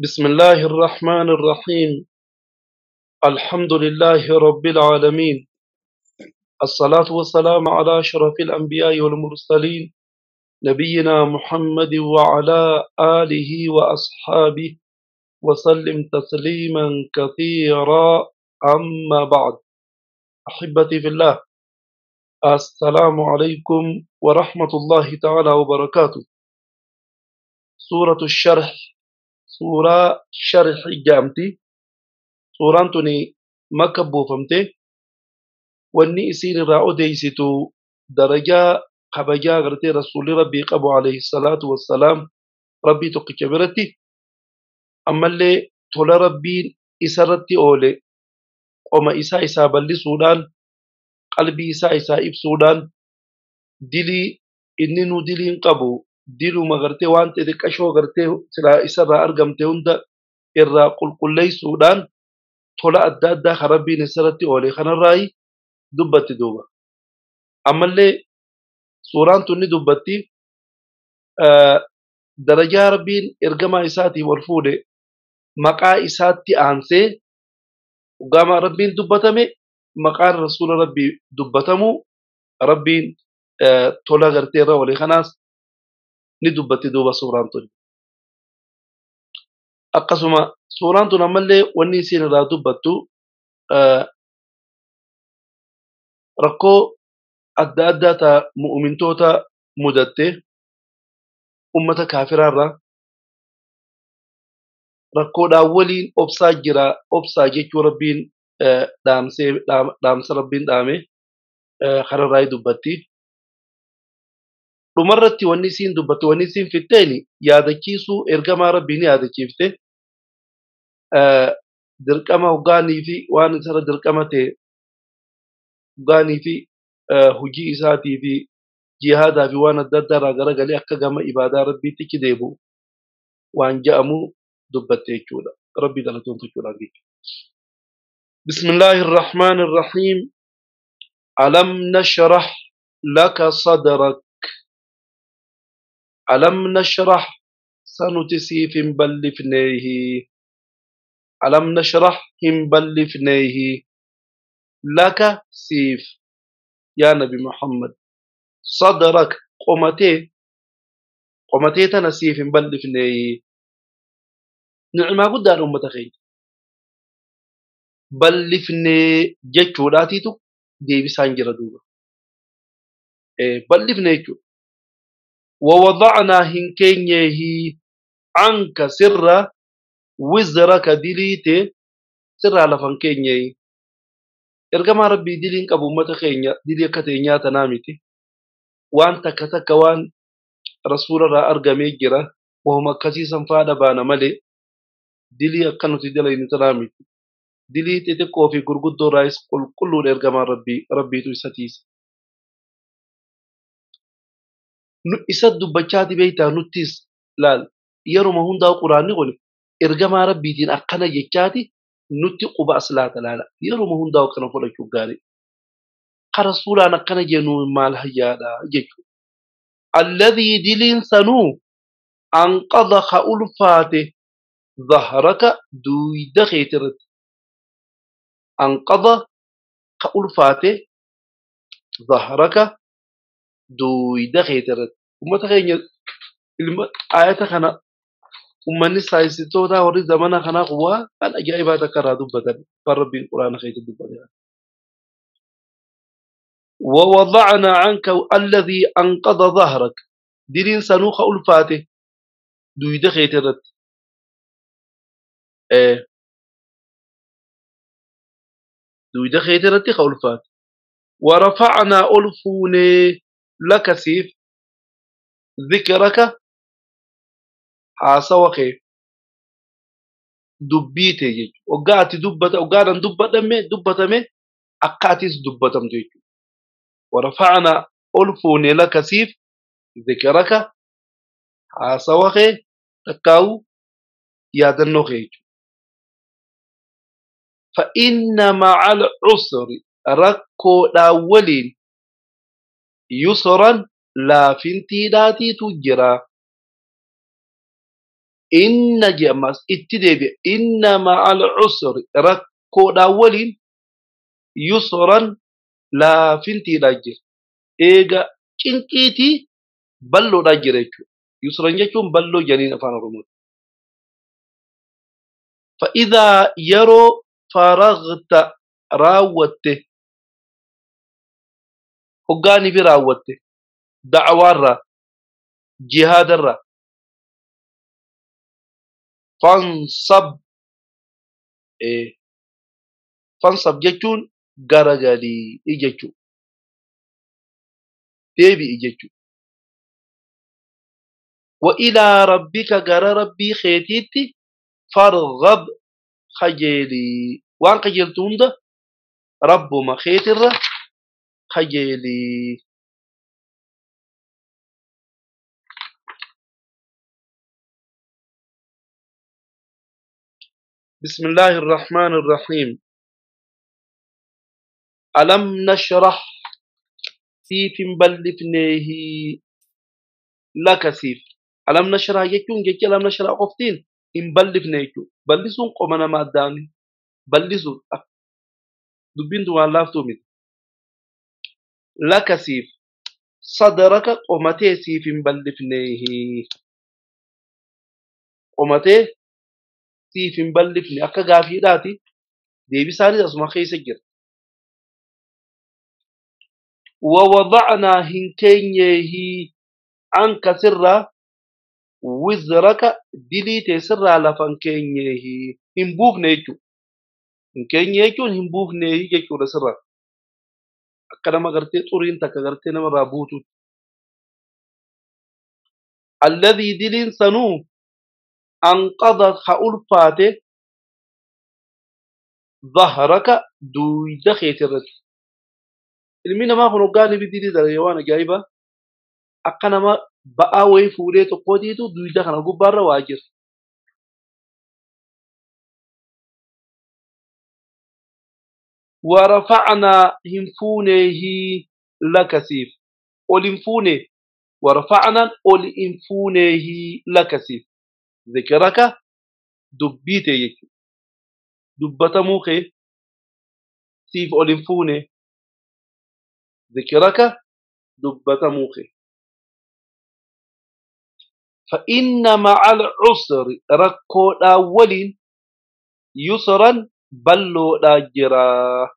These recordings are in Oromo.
بسم الله الرحمن الرحيم. الحمد لله رب العالمين. الصلاة والسلام على أشرف الأنبياء والمرسلين نبينا محمد وعلى آله وأصحابه وسلم تسليما كثيرا. أما بعد، أحبتي في الله، السلام عليكم ورحمة الله تعالى وبركاته. سورة الشرح، سورة شرح جامتي، سورة مكبو فمتي wanni isiin irraa odeysitu darajaa kabajaa gartee rasuulli rabbii qabu alayhi salaatu wassalaam rabbii tokkicha biratti, ammallee tola rabbiin isarratti oole qoma isaa bal'isuudhaan, qalbii isaa ibsuudhaan, dilii inni nu diliin qabu diluma gartee waan xixiqqashoo gartee silaa isarraa argamte hunda irraa qulqulleeysuudhaan tola adda addaa kan rabbiin isarratti oole kanarraayi dubbatti duuba. ammallee suuraan tunni dubbatti darajaa rabbiin ergamaa isaatiin wal fuudhe maqaa isaatti aansee gama rabbiin dubbatame maqaan rasuula rabbii dubbatamu rabbiin tola gartee irra oole kanaas ni dubbatti duuba suuraan tun. akkasuma suuraan tun ammallee wanni isiin irraa dubbattu rakkoo adda addaa ta mu'mintoota mudatte ummata kaafiraarraa rakkoodhaan waliin obsaa jira. obsaa jechuu rabbiin dhaamsa rabbiin dhaame kanarraa dubbatti. dhumarratti wanni isiin dubbatti, wanni isiin fitteeni yaadachiisuu ergamaa rabbii ni yaadachiifte. dirqama hoggaanii fi waan isarra dirqama ta'e hoggaanii fi hujii isaatii fi jihaadaa fi waan adda addaa irraa garagalee akka gama ibaadaa rabbiitti deebi'u waan ja'amu dubbatte jechuudha. rabbii galatoomfachuudhaan jechuudha. bismillaahi irrahmaani irrahiim. alam nashrah laka sadrak. alam nashrah sanuti siif hin bal'ifneehi. alam nashrah hin bal'ifneehi laka siif yaa nabi muhammad sadrak qomatee tana siif hin bal'ifneehi. ni'imaa guddaadha ummata keenya. bal'ifnee jechuudhaatiitu deebisaan jira duuba. bal'ifne jechuudha. ووضعنا هنكينيه عنك سرا وزرك دليته سرا لفنكينيه. ergamaa rabbii diliin qabu ummata keenya dilii akka ta'e nyaata naamiti. waan takka takka waan rasuularraa argamee jira wahuma akkasiisan faadha baana malee dilii akka nuti dalaynu tanaamiti. dilii xixiqqoo fi gurguddoo irraayis qulqulluudha ergamaa rabbiitu isa tiise. isa dubbachaati beeytaa nuttis laal yeruma hundaa quraanni kun ergamaa rabbiitiin akkana jechaati nutti quba aslaata laala. yeruma hundaa akkana fudhachuu gaarii. ka rasuulaan akkana jennu maal hayyaadha jechuudha. alladhii diliin sanuu anqadha ka ulfaate dhahraka duuyda keetirratti. anqadha ka ulfaate dhahraka duuyda keetirratti. ummata keenya ayata kana ummanni saayinsistoota warri zamana kanaa waan ajaa'ibaa takka irraa dubbatan kan rabbiin quraana keessa dubbate. ووضعنا عنك الذي أنقض ظهرك دلين سنوخ ألفاته دويدة خيترت. دويدة خيترت خلفات. ورفعنا ألفوني لك سيف ذكرك حاسوخي دبيته يجو وقاتي دبت وقانا دبتمي أقاتيس دبتم يجو. ورفعنا ألفوني لك سيف ذكرك حاسوخي تكاو يادنوخي يجو. فإن مع العسر ركو داولين يسرا لا فنتي داتي تجرا. inna je'amas itti deebi'a inna ma'al usri rakkoodhaa waliin yusran laafintiidhaa jira eega cinqiitii balloodhaa jira jechuudha yusran jechuun balloo janiin afaan oromooti fa'idaa yeroo faragta raawwatte hoggaanii fi raawwatte da'awaarraa jihaadarraa fansab fansab jechuun garagalii jechuudha deebi'i jechuudha وإلى ربك جرى ربي خيتيتي فارغب خجيلي وان خجلتون ده رب ما خيتر خجيلي بسم الله الرحمن الرحيم ألم نشرح سيف بلفنيه لك سيف ألم نشرح يكون جيك ألم نشرح قفتين إن بلفنيه بلسون قمنا ما داني بلسون دبين دوان لافتو من لك سيف صدرك قمتي سيف بلفنيه قمتي سيف بلفني أكا غافي داتي ديبي ساري أسمع خيسة جر ووضعنا هنكينيه عنك سرّا وزرك دليت سرّا لفنكينيه هنبوف نيجو هنكينيه هنبوف نيجو لسرّا أكنا ما قرتي طورين تكا قرتي نما رابوتو الذي دلين سنو أنقضت خأولفاته ظهرك دويد خيترت المينا ما هو قال بديلي دريوانا جايبة أكنا ما بقى ويفولي تقوديتو دويد خنا قبارة واجر ورفعنا هنفونه لك سيف ولنفونه ورفعنا ولنفونه لك سيف ذكرك دبيت يكو دبت موخي سيف ولنفونه ذكرك دبت موخي فإن مع العسر ركو أول يسرا بلو داجرا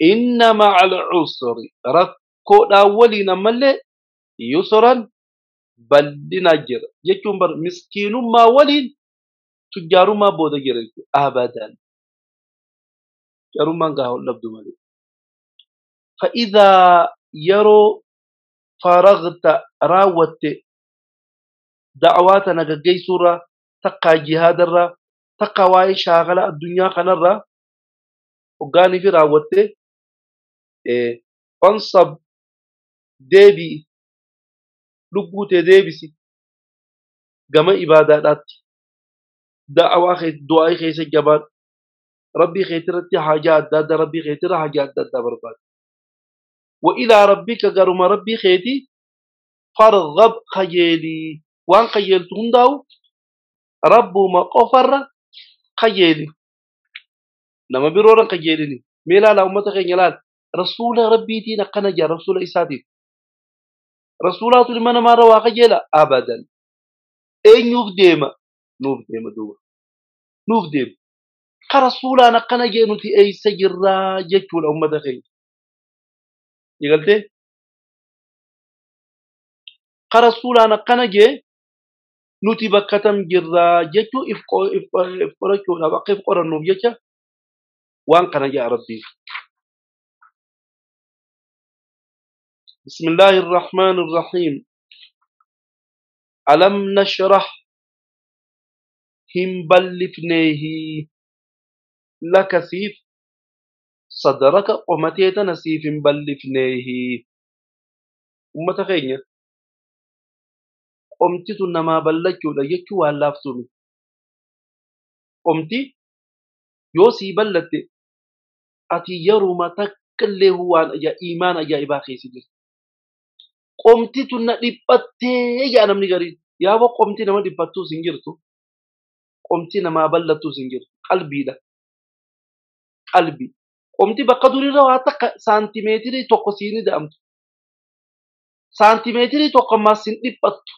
إن مع العسر ركو أول نمل يسرا بلنا جرا يكون بر مسكين ما ولين تجار ما بودا جرا أبدا جارو ما قاهو لبدو مالي فإذا يرو فرغت راوت دعواتنا جاي سورة تقى جهاد الرا تقى واي شاغلة الدنيا خنرا وقاني في راوت فانصب ديبي لبوت ديبسي جمع إبادات دعوة خير دعاء خير سجبان ربي خيترتي حاجات داد ربي خيتر حاجات داد برباد وإلى ربك قرم ربي خيتي فرغب خيالي وان خيالتهم داو ربو ما قفر خيالي لما بيرورا خيالي ميلا لا أمتا خيالات رسول ربي دينا قنجا رسول إساتي رسولات لمن ما روا خيالا أبدا أين يفديما نفديما دوا نفديم كرسولا قنجا نتي أي سجرا جيكو الأمتا خيال يقولتي كرسولا قنجا nuti bakka tam jirra jechuu if qorachuudhaaf akka if qorannuuf jecha waan kana jaa rabbii. بسم الله الرحمن الرحيم ألم نشرح هم بلفنيه لك سيف صدرك ومتيت نسيف بلفنيه ومتخيني أمتي تنما بلجو لجيكو واللافتوني أمتي يوسي بلت أتي يرو ما تكله هو إيمان أجا إباخي سجل أمتي تنبتي يا نمني غريب yaa qomti nama dhiphattus hin jirtu qomti namaa bal'attus hin jirtu qalbiidha qalbii qomti bakka durirra waa takka saantimeetirii tokko siini da'amtu saantimeetirii tokko ammaas hin dhiphattu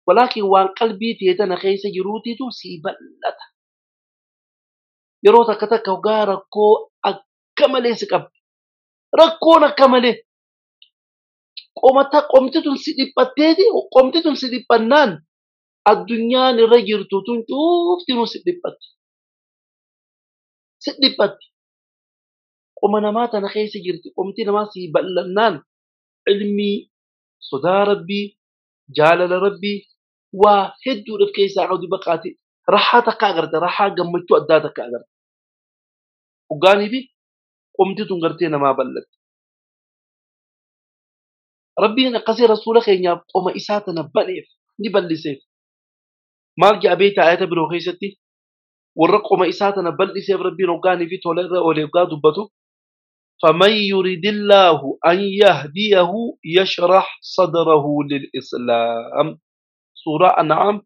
walaakin waan qalbii teetana keessa jiruutiitu sii bal'ata yeroo takka takka hoggaa rakkoo akka malee si qabdi rakkoon akka malee qomti tun si dhiphatteeti qomti tun si dhiphannaan addunyaan irra jirtu tun cuuftinuu si dhiphatti qoma namaa tana keessa jirti qomti namaa si bal'annaan ilmii sodaa rabbii jaalala rabbii waa hedduudhaaf keessaa qabdi baqaati rahaa takka agarte rahaa gammachuu addaa takka agarte hoggaanii fi qomti tun gartee namaa bal'atti rabbiin akkasii rasuula keenyaaf qoma isaa tana baneef ni bal'iseef maal jedha beektaa ayata biroo keessatti warra qoma isaa tana bal'iseef rabbiin hoggaanii fi tola irra olee hoggaa dubbatu فمن يريد الله أن يهديه يشرح صدره للإسلام سورة أنعام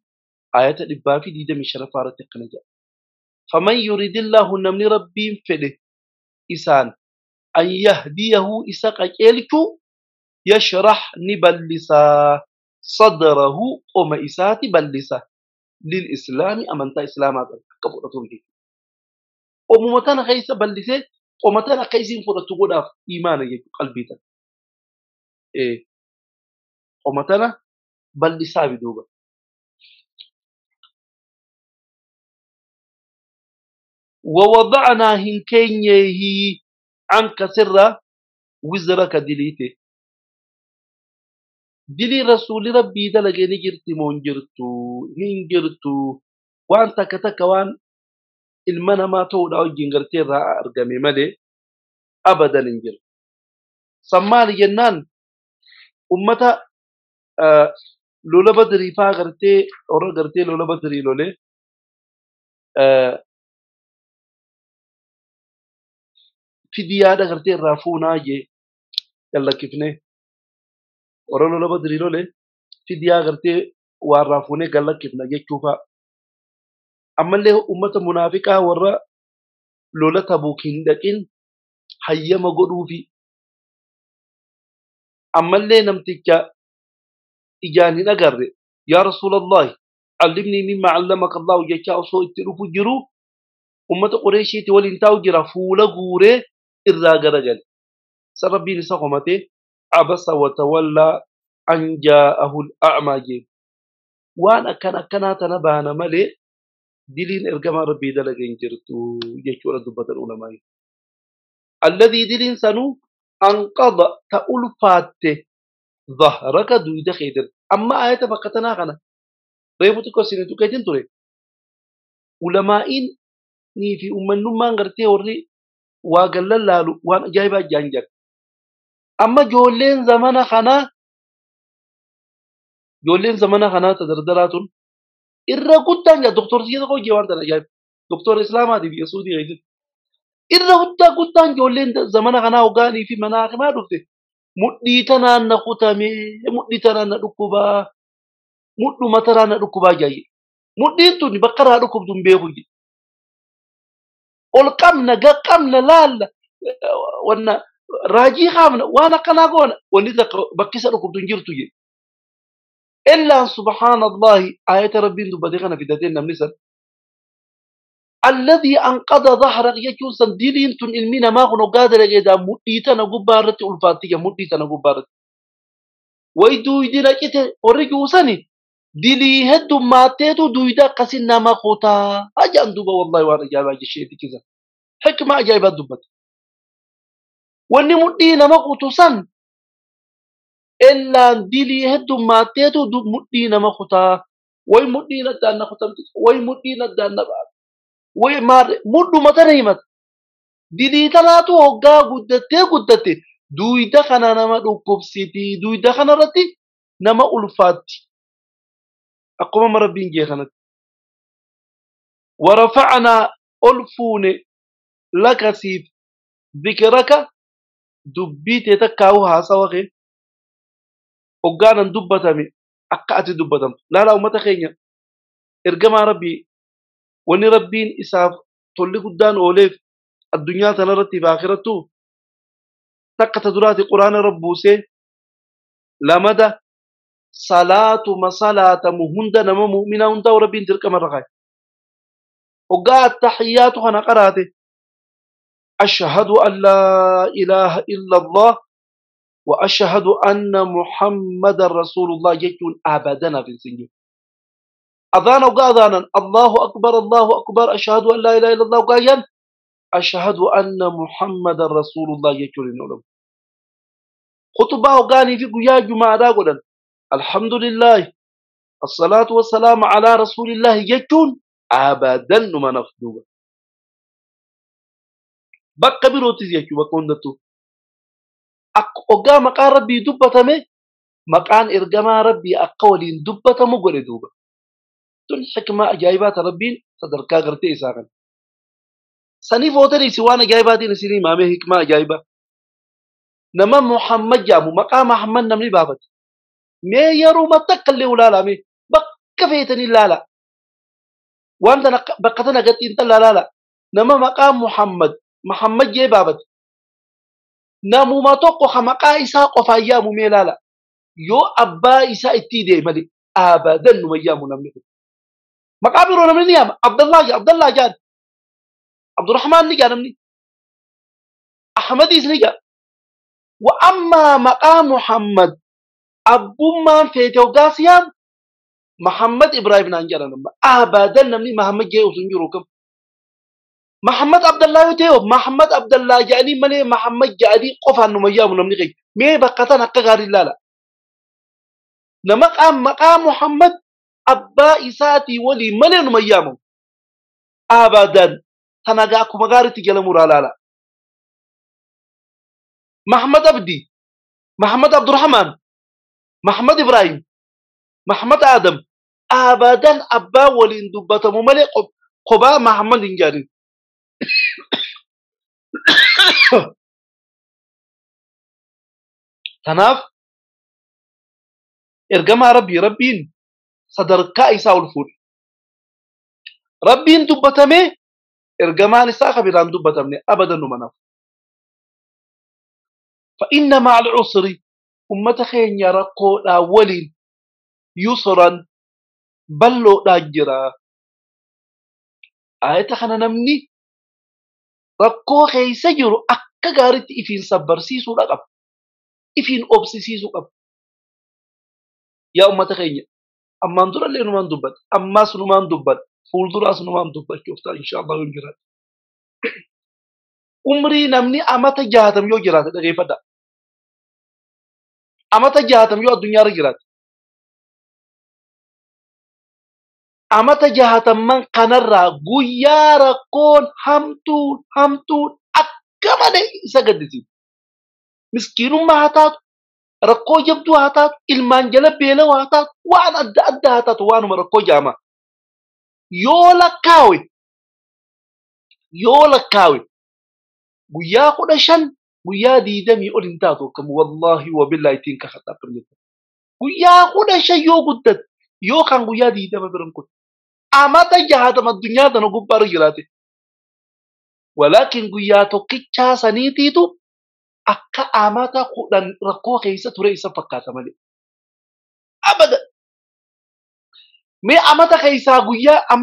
آية الإبافي دي من شرفارة القناة فمن يريد الله نمني ربي فله إسان أن يهديه إساق أجيلكو يشرح نبلسا صدره وما إساتي بلسا للإسلام أمنتا إسلاما كفورة تنجي وممتانا خيسا بلسا ومتانا خيسين فرة تقول إيمانا يجو قلبيتا ومتانا بلسا بدوبا ووضعنا هنكينيه عنك سرا وزرك دليته دلي رسول ربي دلقيني جرتي مون جرتو هين جرتو وان تكتك وان المنا ما تود أو جنجرتي را أرقمي ملي أبدا ننجر سمالي جنان أمتا لولا بدري فا غرتي أورا غرتي لولا بدري لولي في ديادة غرتي رافونا جي يلا كيفني أورا لولا بدري لولي في ديادة غرتي وارافوني قال كيفنا جي شوفا أما اللي أمة منافقة ورا لولا تبوكين لكن هيا ما قدوا في أما اللي نمتك إجاني نقر يا رسول الله علمني مما علمك الله جاء أصو اتلوف جرو أمة قريشي تولي انتاو جرا فولا قوري إرى قرقل سربي نساقمته عبس وتولى أن جاءه الأعمى جيب وأنا كان تنبانا ملي دلين إرقام ربي دلقين جرتو يجور دبة العلماء الذي دلين سنو أنقض تألفات ظهرك دويد خيدر أما آية فقطنا غنا ريبوتكو سنتو كيتن توري علماء ni fi ummannummaan gartee warri waa gallallaalu waan ajaa'ibaa jaanjan amma joolleen zamana kanaa tadardaraatun irra guddaan jaa doktorsiisa hojii waan tan ajaa'ib doktor islaamaatiif yesuudii eegit irra guddaan joolleen zamana kanaa hoggaanii fi mana hakimaa dhufte mudhii tanaan na kutamee mudhii tanaan na dhukkubaa mudhuma tanaan na dhukkubaa jaayye mudhiin tun bakka irraa dhukkubdu hin beeku والقمنا قمنا لا وانا راجي خامنا وانا قنا قونا ونذا بكسر لكم تنجرتوا جي إلا سبحان الله آية ربي بديغنا في داتين نمسل الذي أنقض ظهرك يجوزا ديلين تن المينا ما غنو قادر يجدا مديتنا قبارة الفاتية مديتنا قبارة ويدو يدينا كده ورجوساني دلي هدو ماتيتو دويدا قسنا ما خوتا أجان دوبا والله وانا جايبا جشيتي كذا حكمة جايبا دوبت واني مدينا ما خوتو سن إلا دلي هدو ماتيتو دو مدينا ما خوتا وي مدينا دانا خوتا وي مدينا دانا بعد وي مار مدو متنهمت دلي تلاتو هقا قدتي دويدا خنا نما دوكوب سيتي دويدا خنا رتي نما ألفاتي أقوم ربين جيخنت ورفعنا ألفون لك سيف ذكرك دبيت تكاوها سوغي وقانا دبتمي akka ati dubbatamtu laalaa ummata keenya ergamaa rabbii wanni rabbiin isaaf tolli guddaan ooleef addunyaa tanarratti fi akhirattu takka ta duraati quraana rabbuusee lamada salaatuma salaatamu hunda nama mu'minaa hundaa rabbiin dirqama irra kaa'e hoggaa attahiyaatu kana qaraate ashhadu an laa ilaaha illa allah wa ashhadu anna muhammadan rasulullah jechuun abadanaaf hin sinjiru أذان وقا أذانا الله أكبر الله أكبر أشهد أن لا إله إلا الله وقايا أشهد أن محمد رسول الله يجري نولم خطبة وقاني في قيا جمعة داقلا الحمد لله الصلاة والسلام على رسول الله يجون أبدا ما نفدوه بقى بروتي يجو بقون دتو أقا مقا ربي دبتا مي مقان إرقما ربي أقوالين دبتا مقل دوبا تون حكمة أجايبات ربين صدركا غرتي إساقا سني فوتني سوانا أجايباتي نسيني مامي حكمة أجايبا نما محمد جامو مقام محمد نمني بابت مي يرو متقل ولا مي بقى فيتني لا وانت بقتنا قد انت لا نما مقام محمد جاي بابت نمو ما توقو خمقا إساق وفايامو مي لا يو أبا إساق اتيدي ملي أبدا نميامو نمني مقابر نمني نيام عبد الله جان عبد الرحمن نجا نمني أحمد نجا وأما مقام محمد أبو ما فيتو قاسيان محمد إبراهيم نانجانا نمبا أبدا نمني محمد جاي وسنجروكم محمد عبد الله يتيو محمد عبد الله جاني ملي محمد جاني قفا نميام نمني غي مي بقتنا قغاري لا مقام محمد أبا إساتي ولي ملي نميام أبدا تناقاكو مغاري تجل مرالالا محمد عبدي محمد عبد الرحمن محمد إبراهيم محمد آدم أبدا أبا ولين دبتا مملي قبا محمد إنجاري تناف إرقما ربين صدركا إساء الفول ربين دبتا مي إرقما نساء خبيران دبتا مني أبدا نمناف فإن مع العسر أمة خين يرقو لا ولين يسرا بلو لا جرا آية خنا نمني رقو خيسا جرو أكا غارت إفين صبر سيسو لقب إفين أبسي سيسو قب يا أمة خين أما ندر اللي نمان دبت أما سنمان دبت فول درا سنمان دبت شوفتا إن شاء الله ينجرات umrii namni amata 60 yoo jiraate dhageeffadha. Amata 60 yoo addunyaa irra jiraate. Amata 60 kanarraa guyyaa rakkoon hamtuun akka malee isa gaddisiisa. Miskiinummaa haa taatu, rakkoo jabduu haa taatu, ilmaan jala beela'uu haa taatu, waan adda addaa haa taatu waanuma rakkoo jaamaa. Yoo lakkaawe guyyaa 15 guyyaa 20 ol hin taatu akkam wallahi wabillahi ittiin kakadhaa firjeta. Guyyaa 15 yoo guddate yoo kan guyyaa 20 biran kun amata 60 addunyaa tana gubbaarra jiraate. Walaakin guyyaa tokkichaa saniitiitu akka amata 10 rakkoo keessa ture isa fakkaata malee. Abada. Mee amata keessaa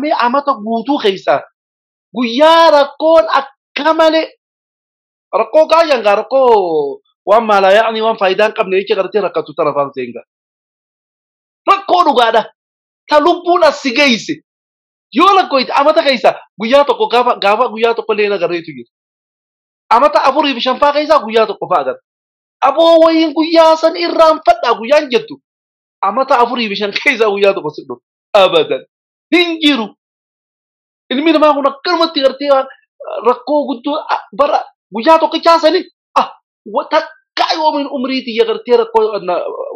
mee amata guutuu keessaa guyyaa rakkoon akka malee rakkoo gaayaan gaa rakkoo waan maalaa yaa'anii waan faayidaan qabne jecha gartee rakkatu tarafaan seenga. Rakkoo dhugaadha. Ta lubbuun as si geesse. Yoo lakkooyti amata keessaa guyyaa tokko gaafa guyyaa tokko illee agarreetu jira. Amata 4 fi 5 keessaa guyyaa tokko fa'aa agarra. Aboo wayiin guyyaa san irraanfadhaa guyyaan jettu. Amata 4 fi 5 keessaa guyyaa tokko si dhufu. Abadan. Hin jiru. Ilmi namaa kun akkanumatti gartee rakkoo guddoo bara guyyaa tokkichaa sanii takka yoomiin umriitii gartee rakkoo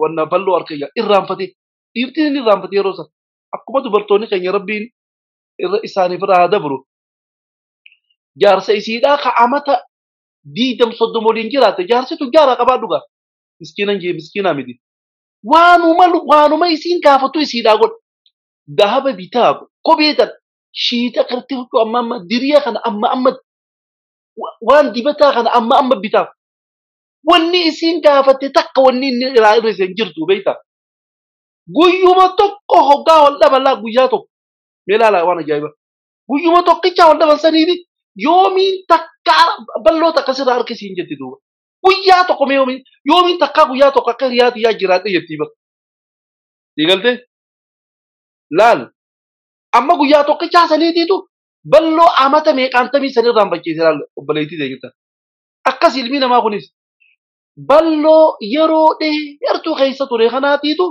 wanna bal'oo harkayya irraanfatee dhiirtiin irraanfatee yeroo san akkuma dubartoonni keenya rabbiin irra isaaniif irraa haa dabru. Jaarsa isiidhaa ka amata 20 30 waliin jiraate jaarsitu jaaraa qabaa dhugaa. Miskiinaa miti. waanuma isiin gaafatu isiidhaa godha. Dahaba bitaabu kophee tan shiita karti huccuu amma diriya kana amma waan dibataa kana amma bitaaf. Wanni isiin gaafatte takka wanni inni irraa hir'ise hin jirtu beektaa. Guyyuma tokko hoggaa wal dhabalaa guyyaa tokko. Mee ilaalaa waan ajaa'iba. Guyyuma tokkichaa wal dhaban saniifi yoomiin takka balloota akkasirraa harkisiin jetti duuba. Guyyaa tokko mee yoomiin takkaa guyyaa tokko akka hiriyaati yaa jiraadhe jettii bakka. Diigaltee? Laal. Amma guyyaa tokkichaa saniitiitu balloo amata meeqaantamii sanirraan bakkeessee laal obboleettii deeggarta. Akkas ilmi namaa kunis balloo yeroo dheertuu keessa ture kanaatiitu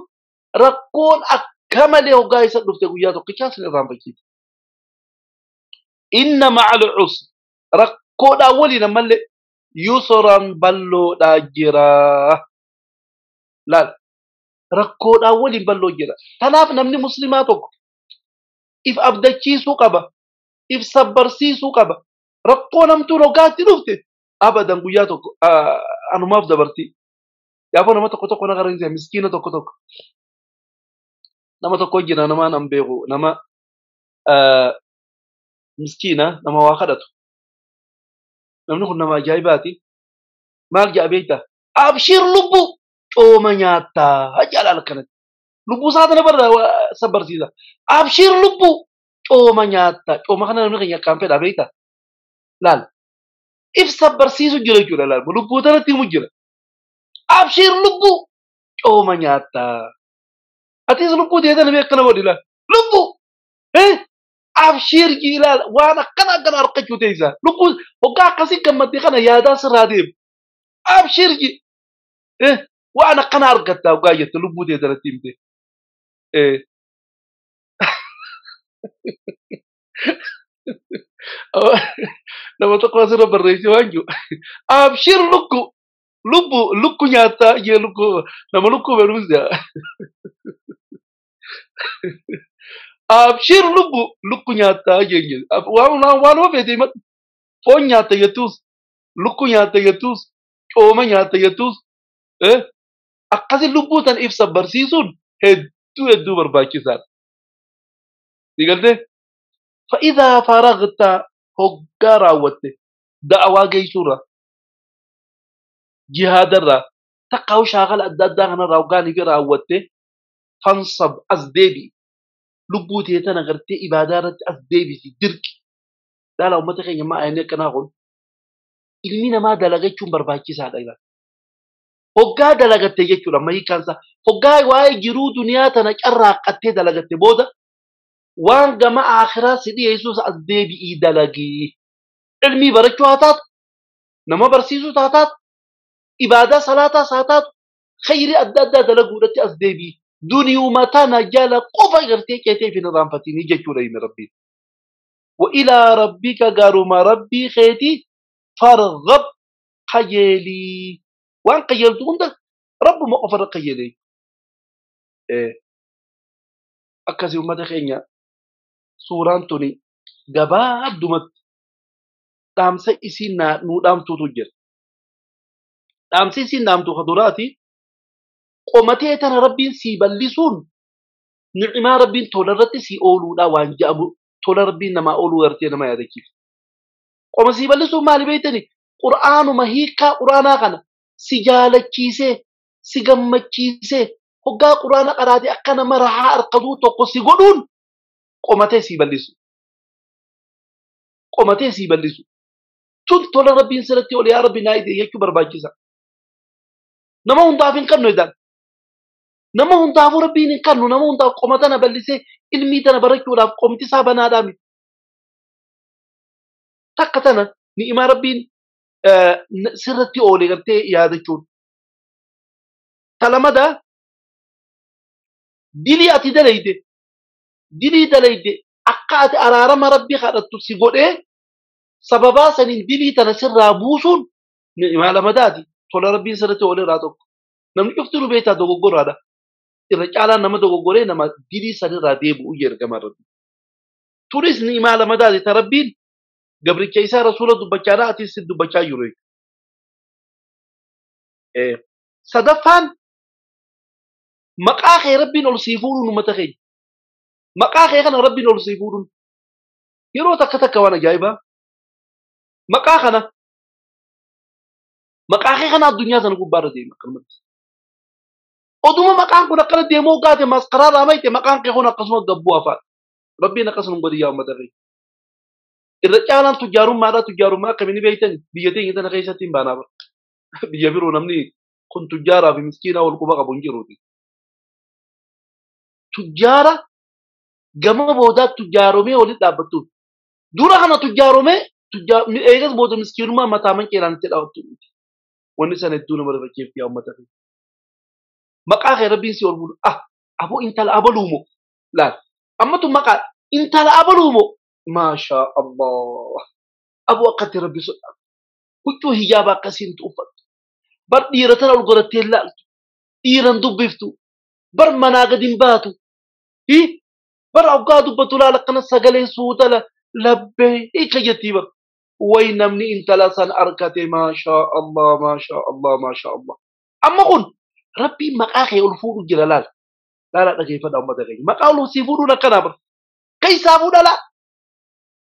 rakkoon akka malee hoggaa isa dhufte guyyaa tokkichaa sanirraan bakkeesse. Inna ma'al usri rakkoodhaan waliin ammallee yusran balloodhaa jira. Laal rakkoodhaan waliin balloo jira. Kanaaf namni muslimaa tokko if abdachiisuu qaba. If sabbarsiisuu qaba. Rakkoo namtuun hoggaatti dhufte abadan guyyaa tokko anumaaf dabartii. Yaafoo nama tokko na gargaarsa miskiina tokko. Nama tokko jira namaan an beeku nama miskiina nama waa kadhatu. Namni kun nama ajaa'ibaati. Maal jedha beektaa? Abshir lubbu cooma nyaattaa hajaalaal kanatti. Lubbuu isaa tana barra sabbarsiisa. Abshir lubbu cooma nyaattaa. Cooma kana namni keenya akkaan fedha beektaa? Laal. If sabbarsiisu jira jechuudha laal. Lubbuu tanatti himu jira. Abshir lubbu cooma nyaattaa. Atis lubbuu deetan namni akkana godhi laal. Lubbu! Abshir jilaal waan akkana harkachuu teessa. Lubbuu hoggaa akkasii gammaddee kana yaadaa sirraa deemu. Abshir ji waan akkana argattaa hoggaa jette lubbuu deetanatti himte. Nama tokko asirra barreesse waan jiru. Abshir lukku nyaattaa jee nama lukkuu beeruus jaa. Abshir lukku nyaattaa jee waanuma feetee himadhu. Foon nyaatta jettuus lukku nyaatta jettuus cooma nyaatta jettuus akkasi lubbuu tan if sabbarsiisuun hedduu barbaachisaadha. Diigaltee? Fa'idaa faragta hoggaa raawwatte da'awaa geessuurra jihaadarraa takkaa'u shaakala adda addaa kanarraa hoggaa ni raawwatte fansab as deebi'i. Lubbuu teetan agartee ibaadaa irratti as deebisi dirqi. Daala uummata keenya maa ayinee akkanaa kun ilmi namaa dalagachuun barbaachisaadha. Hoggaa dalagatte jechuudha mahiikaansa. Hoggaa waa'ee jiruu duniyaa tana carraaqqattee dalagatte booda waan gama akhiraa si dhiyeessuus as deebi'ii dalagii. Ilmii barachuu haa taatu, nama barsiisuu haa taatu, ibaadaa salaataas haa taatu, khayrii adda addaa dalaguudhatti as deebi'ii. Duniyuma tana jala qofa gartee ceetee fi irraanfatinii jechuudha himi rabbiin. وإلى ربك قارما ربي خيتي فارغب قيلي وان قيلتون ده رب مغفر قيلي أكاسي أمتا خينيا سوران توني قباب دمت دامسا إسينا نودام توتجر دامسا إسينا نام تخدراتي قومتي تنا ربي سيباليسون نعما ربي تولرتي سي أولونا وان جابو tola rabbiin namaa ooluu gartee nama yaadachiif. Qoma sii bal'isuun maali beektani? Qur'aanuma hiikaa quraanaa kana si jaalachiisee si gammachiisee hoggaa quraana qaraatee akka nama rahaa harkatuu tokko si godhuun qomatee sii bal'isu. Qomatee sii bal'isu. Tun tola rabbiin sirratti ol yaa rabbi naa idee jechuu barbaachisa. Nama hundaaf hin qabnu jedhan. Nama hundaafuu rabbiin hin qabnu nama hundaaf qoma tana bal'isee ilmii tana barachuudhaaf qomti isaa banaadhaa miti. Takka tana ni'imaa rabbiin sirratti oole gartee yaadachuun. Talamada dilii ati dalayde akka ati araarama rabbii kadhattu si godhee sababaa saniin dilii tana sirraa buusuun ni'imaa lamadaati. Tola rabbiin sirratti oole irraa tokko. Namni cuftuu beektaa dogoggoraadha. Irra caalaan nama dogoggoree nama dilii sanirraa deebi'u ergama rabbi. Turis ni'imaa lamadaati ta rabbiin gabricha isaa rasuula dubbachaadhaa atis dubbachaa jiru. Sadaffaan مقاخي ربي نلصيفون ومتخي مقاخي خنا ربي نلصيفون يرو تكتك وانا جايبه مقاخنا مقاخي خنا الدنيا سنقول باردي مقام oduma maqaan kun akkana deemoo gaate maskaraarraa mayte maqaan kee kun akkasuma gabbuu afaan rabbiin akkasuma godhi yaa uummata kee irra caalaan tujjaarummaa akkamiin beektan biyya teenya tana keessatti hin baanaa biyya biroo namni kun tujjaaraa fi miskiinaa wal quba qabu hin jiruuti tujjaara gama boodaa tujjaaromee walitti dhaabbattu dura kana tujjaaromee eegas booda miskiinummaa mataa manqeelaan itti dhaabbattu wanni sana hedduu nama rifachiifti yaa uummata kee maqaa kee rabbiin si ol fuudhu aboo intala abaluumo laal ammatu maqaa intala abaluumo maashaa allah aboo akkatti rabbi sodaatu huccuu hijaaba akkasiin tuuffattu bar dhiira tana ol godhattee laaltu dhiiran dubbiftu bar manaa gad hin baatu bar oggaa dubbatu laal akkana sagalee suutala labbee hiika jettii bar way namni intala san arkate maashaa allah maashaa allah maashaa allah amma kun rabbi maqaa kee ol fuudhu jira laal laala dhageeffadha uummata keenya maqaa ol si fuudhuun akkanaa bar keessaa fuudhala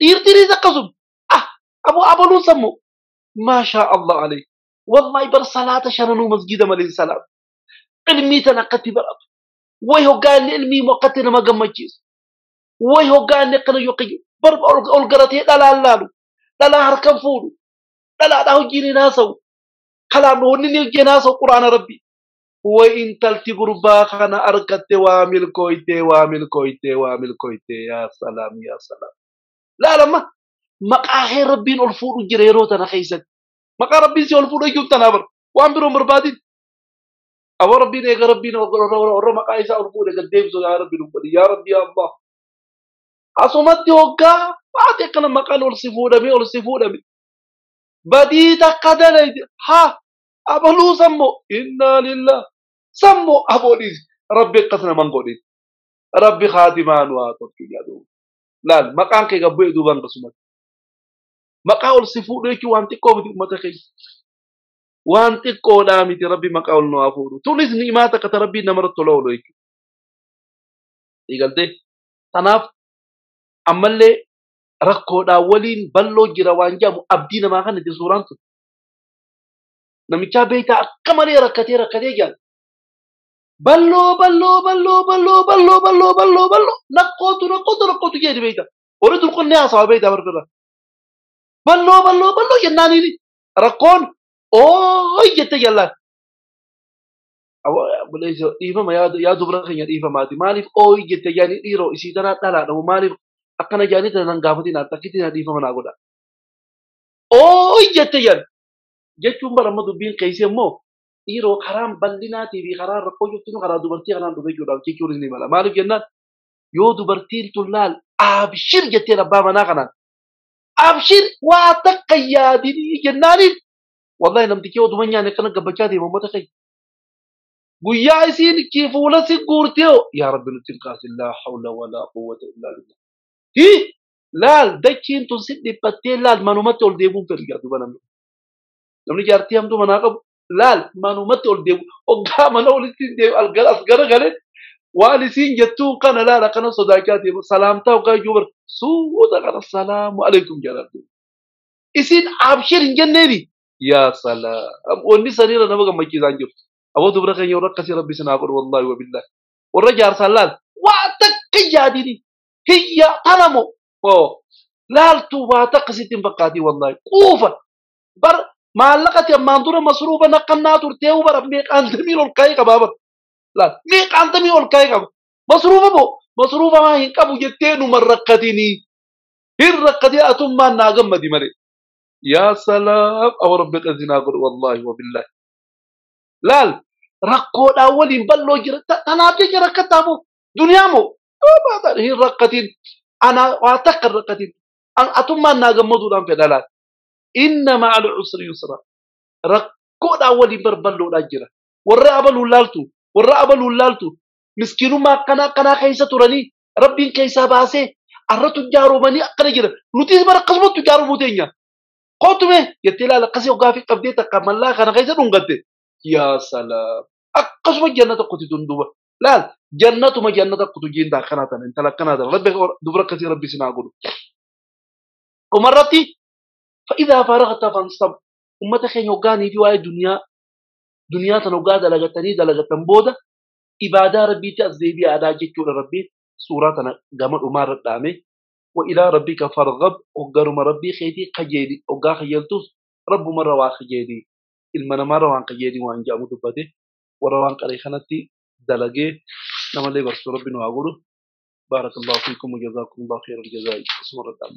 dhiirtinis akkasuma aboo abaluun sammu maashaa allah alayhi wallahi bar salaata shananuu masjida malee salaatu ilmii tan akkatti baratu way hoggaanni ilmii moo akkatti nama gammachiisu way hoggaanni akkana yookiin bar ol garatee dhalaan laalu dhalaa harkan fuudhu dhalaadhaa hojiin hin haasa'u kalaan wanni ni hojjeen haasa'u quraana rabbii وإن تلتي قربا خانا أركت وامل كويتي يا سلام يا سلام لا لما مقاهي ربين الفور جريرو تنا خيسك مقا ربين سي الفور يجوب تنابر وامبرو مربادين أو ربين إيقا ربين ورى مقاهي سا الفور إيقا ديبسو يا ربين يا ربي يا الله أصمت يوكا فاتقنا مقال والصفور دمي بديتا قدر ها أبلو سمو إنا لله سمو أبوليس ربي قسنا من قولي ربي خاتمان واتوك يادو لا مقام كي قبو يدو بان قسمت مقاول صفو ليكي وانتقو بدي أمتكي وانتقو دامتي ربي مقاول نوافورو توليس نئماتك تربي نمرت لو ليكي إيقال دي تناف أمالي رقو دا ولين بلو جروان جامو أبدين ما خانة سورانتو namicha beeyta akka malee rakkatee jaan balloo naqqootu jedhi beeyta horii tulqonnee haasawa beeyta barbara balloo jennaaniini rakkoon ooy jette jallaan dhiifama yaa dubra keenya dhiifamaati maaliif ooy jette jaanii dhiiroo isii tanaa dhalaadhamu maaliif akkana jaanii tana nan gaafatiin takkitti na dhiifama naa godha ooy jette jaan jechuun baramma dubbiin keessa immoo dhiiroo karaan bal'inaatii fi karaan rakkoo jirtu karaa dubartii kanaan dhufe jechuudhaaf jechuun ni mala maaliif jennaan yoo dubartiin tun laal abshir jettee abbaa manaa kanaan abshir waa takka yaadinii jennaaniin wallahi namtichi oduma nyaanne kana gabbachaa deema uummata keenya guyyaa isiin fuula si guurtee yaa rabbi nutti hin kaasin laa hawla walaa quwwata illaa billah laal dachiin tun si dhiphattee laal manumatti ol deemuun fedhu yaa duba namni jaartii hamtuu manaa qabu laal manumatti ol deemu hoggaa mana olitti deemu as garagalee waan isiin jettuu kana laal akkana sodaachaa deemu salaamtaa hoggaa iyyuu bar suuta kana salaamu alaikum jedhadhu isiin abshir hin jenneeni yaa salaam wanni saniira nama gammachiisaan jiru aboo dubra keenya warra akkasii rabbi sinaa godhu wallaahi wabillahi warra jaarsaan laal waa takka yaadini hiyya tanamo laaltu waa takka sitti hin fakkaatii wallaahi quufa bar maallaqati ammaan dura masruufa naqannaa turtee bara meeqaantamii ol ka'ee qabaa bara laal meeqaantamii ol ka'ee qaba masruufa maa hin qabu jettee numa rakkatinii hin rakkatin atummaan naa gammadi malee yaa salaam awa rabbi qazinaa godhu wallaahi wabillahi laal rakkoodhaan waliin balloo jira tanaaf jecha rakkataa moo duniyaa moo hin rakkatin ana waa takka hin rakkatin atummaan naa gammaduudhaan fedha laal إن مع العسر يسرا ركودا ولي بربلو داجرا ورا أبلو لالتو مسكينو ما كنا كيسا تراني ربين كيسا باسي أرتو جارو مني أقنا جرا نتيس برا قسمو تجارو موتينيا قوتو مي يتلا لقسي وقافي قبديتا كمالا كنا كيسا نونغتي يا سلام أقسمو جنة قوتي تندوبا لا جنة ما جنة قطجين دا كناتن انت لا كناتن ربك دبرك كثير ربي سناقول ومرتي فإذا فرغت فانصب أمتك يوغاني في واي دنيا تنوغا دلغتني دلغتن بودا إبادة ربي تأزيبي أدا جيكو ربي سورة قامت أمار الدامي وإلى ربك فارغب وقرم ربي خيدي قجيدي وقا خيالتوس رب مرة واخجيدي المنا مرة وان قجيدي وان جامو دبادي وروان قريخانتي دلغي نما لي برسو ربي نواغورو بارك الله فيكم وجزاكم الله خير الجزاء اسم الردام